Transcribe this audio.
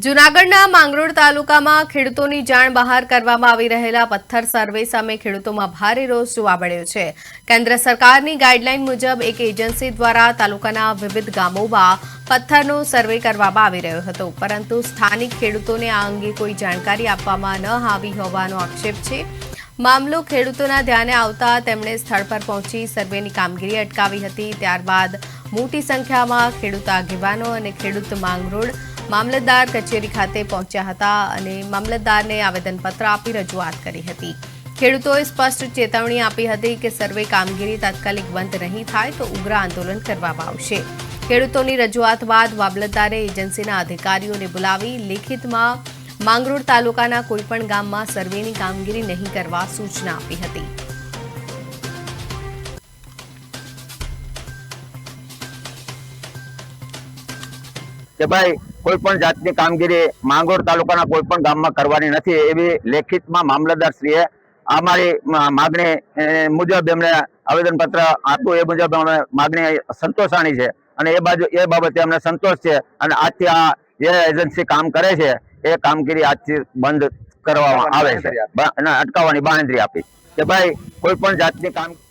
જૂનાગઢના માંગરોળ તાલુકામાં ખેડૂતોની જાણ બહાર કરવામાં આવી રહેલા પથ્થર સર્વે સામે ખેડૂતોમાં ભારે રોષ જોવા મળ્યો છે। કેન્દ્ર સરકારની ગાઈડલાઈન મુજબ એક એજન્સી દ્વારા તાલુકાના વિવિધ ગામોમાં પથ્થરનો સર્વે કરવામાં આવી રહ્યો હતો, પરંતુ સ્થાનિક ખેડૂતોને આ અંગે કોઈ જાણકારી આપવામાં ન આવી હોવાનો આક્ષેપ છે। મામલો ખેડૂતોના ધ્યાને આવતા તેમણે સ્થળ પર પહોંચી સર્વેની કામગીરી અટકાવી હતી। ત્યારબાદ મોટી સંખ્યામાં ખેડૂત આગેવાનો અને ખેડૂત માંગરોળ મામલતદાર કચેરી ખાતે પહોંચ્યા હતા અને મામલતદારને આવેદનપત્ર આપી રજૂઆત કરી હતી। ખેડૂતોએ સ્પષ્ટ ચેતવણી આપી હતી કે સર્વે કામગીરી તાત્કાલિક બંધ નહીં થાય તો ઉગ્ર આંદોલન કરવામાં આવશે। ખેડૂતોની રજૂઆત બાદ મામલતદારે એજન્સીના અધિકારીઓને બોલાવી લેખિતમાં માંગરોળ તાલુકાના કોઈપણ ગામમાં સર્વેની કામગીરી નહીં કરવા સૂચના આપી હતી। કે ભાઈ કોઈપણ જાતની કામગીરી માંગરોળ તાલુકાના કોઈપણ ગામમાં કરવાની નથી એવી લેખિતમાં મામલતદારશ્રીએ અમારી માગણી મુજબ એમણે આવેદનપત્ર આપ્યું। એ મુજબ અમે માગણી સંતોષાણી છે અને એ બાબતે અમને સંતોષ છે અને આજથી આ જે એજન્સી કામ કરે છે એ કામગીરી આજથી બંધ કરવામાં આવે છે અને અટકાવવાની બાંહેધરી આપી કે ભાઈ કોઈપણ જાતની કામ